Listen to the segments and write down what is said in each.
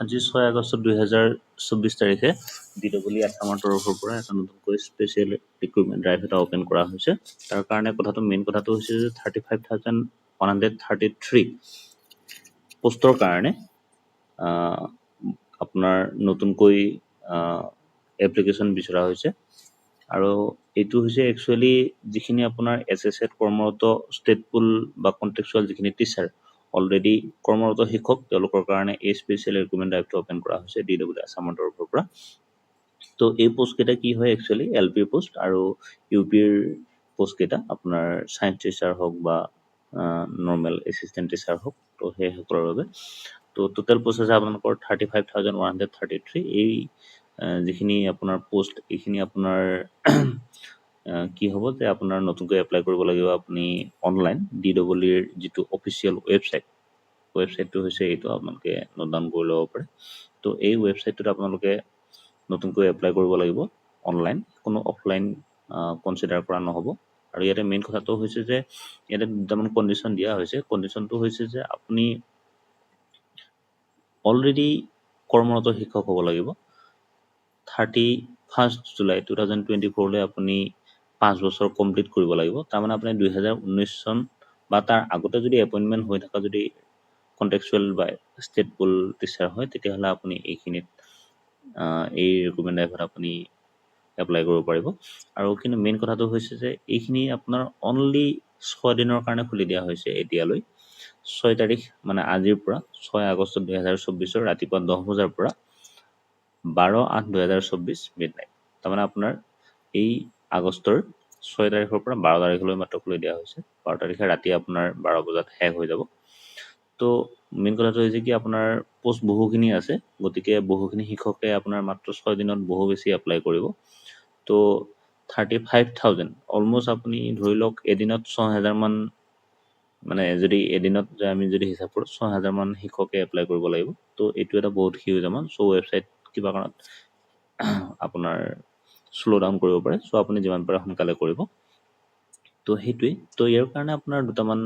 আজি 6 আগষ্ট 2024 তাৰিখে DWE আছামৰ তৰফৰ পৰা এটা নতুনকৈ স্পেচিয়েল ৰিক্ৰুটমেণ্ট ড্ৰাইভ এটা অপেন কৰা হৈছে। তাৰ কাৰণে মেইন কথাটো হৈছে যে 35,133 পোষ্টৰ কাৰণে আপোনাৰ নতুনকৈ এপ্লিকেশ্যন বিচৰা হৈছে। আৰু এইটো হৈছে একচুৱেলি যিখিনি আপোনাৰ SSC কৰ্মৰত ষ্টেট পুল বা কণ্টেক্সুৱেল যিখিনি টিচাৰ অলৰেডি কৰ্মৰত শিক্ষক তেওঁলোকৰ কাৰণে এই স্পেচিয়েল ৰিক্ৰুটমেণ্ট ড্ৰাইভটো অপেন কৰা হৈছে DWE আছামৰ তৰফৰ পৰা। তো এই পোষ্ট কেইটা কি হয় একচুৱেলি LP পোষ্ট আৰু UPৰ পোষ্ট কেইটা আপোনাৰ ছায়েন্স টিচাৰ হওক বা নৰ্মেল এছিষ্টেণ্ট টিচাৰ হওক, তো সেইসকলৰ বাবে। তো টোটেল পোষ্ট আছে আপোনালোকৰ 35,133। এই যিখিনি আপোনাৰ পোষ্ট এইখিনি আপোনাৰ কি হ'ব যে আপোনাৰ নতুনকৈ এপ্লাই কৰিব লাগিব আপুনি অনলাইন DWEৰ যিটো অফিচিয়েল ৱেবছাইটটো হৈছে এইটো, আপোনালোকে নোট ডাউন কৰি ল'ব পাৰে। তো এই ৱেবছাইটটোত আপোনালোকে নতুনকৈ এপ্লাই কৰিব লাগিব অনলাইন, কোনো অফলাইন কনচিডাৰ কৰা নহ'ব। আৰু ইয়াতে মেইন কথাটো হৈছে যে ইয়াতে দুটামান কণ্ডিশ্যন দিয়া হৈছে। কণ্ডিশ্যনটো হৈছে যে আপুনি অলৰেডি কৰ্মৰত শিক্ষক হ'ব লাগিব। 31 জুলাই 2024 আপুনি 5 বছৰ কমপ্লিট কৰিব লাগিব। তাৰমানে আপুনি 2019 চন বা তাৰ আগতে যদি এপইণ্টমেণ্ট হৈ থকা যদি কণ্টেক্সুৱেল বা ষ্টেট পুল টিচাৰ হয়, তেতিয়াহ'লে আপুনি এইখিনিত এই ৰিক্ৰুটমেণ্ট ড্ৰাইভত আপুনি এপ্লাই কৰিব পাৰিব। আৰু কিন্তু মেইন কথাটো হৈছে যে এইখিনি আপোনাৰ অনলি 6 দিনৰ কাৰণে খুলি দিয়া হৈছে এতিয়ালৈ। 6 তাৰিখ মানে আজিৰ পৰা 6 আগষ্ট 2024 ৰাতিপুৱা 10 বজাৰ পৰা 12/8/2024 মিডনাইট। তাৰমানে আপোনাৰ এই আগষ্টৰ 6 তাৰিখৰ পৰা 12 তাৰিখলৈ মাত্ৰ খুলি দিয়া হৈছে। 12 তাৰিখে ৰাতি আপোনাৰ 12 বজাত শেষ হৈ যাব। তো মেইন কথাটো হৈছে কি আপোনাৰ পোষ্ট বহুখিনি আছে, গতিকে বহুখিনি শিক্ষকে আপোনাৰ মাত্ৰ 6 দিনত বহু বেছি এপ্লাই কৰিব। তো 35,000 অলমষ্ট আপুনি ধৰি লওক এদিনত 6,000 মান, মানে যদি এদিনত আমি যদি হিচাপ কৰোঁ 6,000 মান শিক্ষকে এপ্লাই কৰিব লাগিব। তো এইটো এটা বহুত হিউজ এমাউণ্ট। চ' ৱেবছাইট কিবা কাৰণত আপোনাৰ শ্ল' ডাউন কৰিব পাৰে। চ' আপুনি যিমান পাৰে সোনকালে কৰিব। তো সেইটোৱেই। তো ইয়াৰ কাৰণে আপোনাৰ দুটামান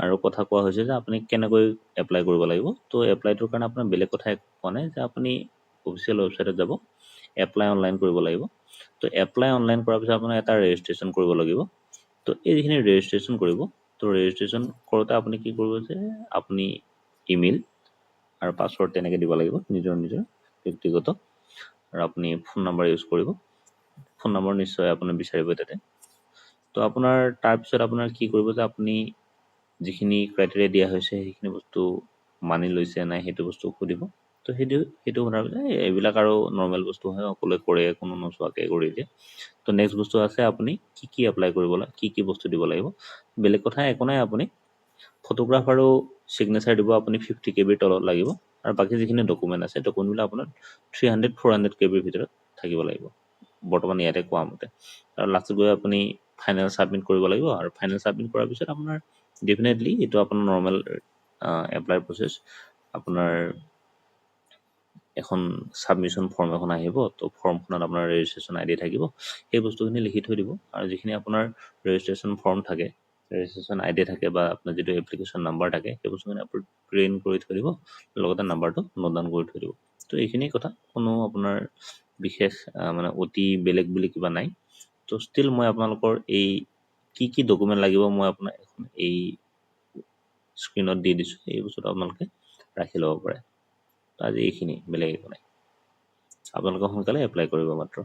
আৰু কথা কোৱা হৈছে যে আপুনি কেনেকৈ এপ্লাই কৰিব লাগিব। তো এপ্লাইটোৰ কাৰণে আপোনাৰ বেলেগ কথা একো কোৱা নাই যে আপুনি অফিচিয়েল ৱেবছাইটত যাব, এপ্লাই অনলাইন কৰিব লাগিব। তো এপ্লাই অনলাইন কৰাৰ পিছত আপোনাৰ এটা ৰেজিষ্ট্ৰেশ্যন কৰিব লাগিব। তো এই যিখিনি ৰেজিষ্ট্ৰেশ্যন কৰিব, তো ৰেজিষ্ট্ৰেশ্যন কৰোঁতে আপুনি কি কৰিব যে আপুনি ইমেইল আৰু পাছৱৰ্ড তেনেকৈ দিব লাগিব নিজৰ ব্যক্তিগত। আৰু আপুনি ফোন নম্বৰ ইউজ কৰিব। ফোন নম্বৰ নিশ্চয় আপুনি বিচাৰিব তাতে। তো আপোনাৰ তাৰপিছত আপোনাৰ কি কৰিব যে আপুনি যিখিনি ক্ৰাইটেৰিয়া দিয়া হৈছে সেইখিনি বস্তু মানি লৈছে নাই সেইটো বস্তু সুধিব। তো সেইটো সোধাৰ পিছত এইবিলাক আৰু নৰ্মেল বস্তু হয়, সকলোৱে কৰে, কোনো নোচোৱাকৈ কৰি দিয়ে। তো নেক্সট বস্তু আছে আপুনি কি এপ্লাই কৰিব লাগে, কি বস্তু দিব লাগিব। বেলেগ কথা একো নাই, আপুনি ফটোগ্ৰাফ আৰু ছিগনেচাৰ দিব আপুনি 50 KB তলত লাগিব। আৰু বাকী যিখিনি ডকুমেণ্ট আছে ডকুমেণ্টবিলাক আপোনাৰ 300-400 KB ভিতৰত থাকিব লাগিব বৰ্তমান ইয়াতে কোৱা মতে। আৰু লাষ্টত গৈ আপুনি ফাইনেল ছাবমিট কৰিব লাগিব। আৰু ফাইনেল ছাবমিট কৰাৰ পিছত আপোনাৰ ডেফিনেটলি এইটো আপোনাৰ নৰ্মেল এপ্লাই প্ৰচেছ। আপোনাৰ এখন ছাবমিশ্যন ফৰ্ম এখন আহিব। তো ফৰ্মখনত আপোনাৰ ৰেজিষ্ট্ৰেশ্যন ID থাকিব। সেই বস্তুখিনি লিখি থৈ দিব। আৰু যিখিনি আপোনাৰ ৰেজিষ্ট্ৰেশ্যন ফৰ্ম থাকে, ৰেজিষ্ট্ৰেশ্যন ID থাকে বা আপোনাৰ যিটো এপ্লিকেশ্যন নাম্বাৰ থাকে, সেই বস্তুখিনি আপুনি প্ৰিণ্ট কৰি থৈ দিব, লগতে নাম্বাৰটো নোট ডাউন কৰি থৈ দিব। তো এইখিনি কথা, কোনো আপোনাৰ বিশেষ মানে অতি বেলেগ বুলি কিবা নাই। তো ষ্টিল মই আপোনালোকৰ এই কি ডকুমেণ্ট লাগিব মই আপোনাক এখন এই স্ক্ৰীণত দি দিছোঁ। এই বস্তুটো আপোনালোকে ৰাখি ল'ব পাৰে। তো আজি এইখিনি, বেলেগ একো নাই। আপোনালোকে সোনকালে এপ্লাই কৰিব মাত্ৰ।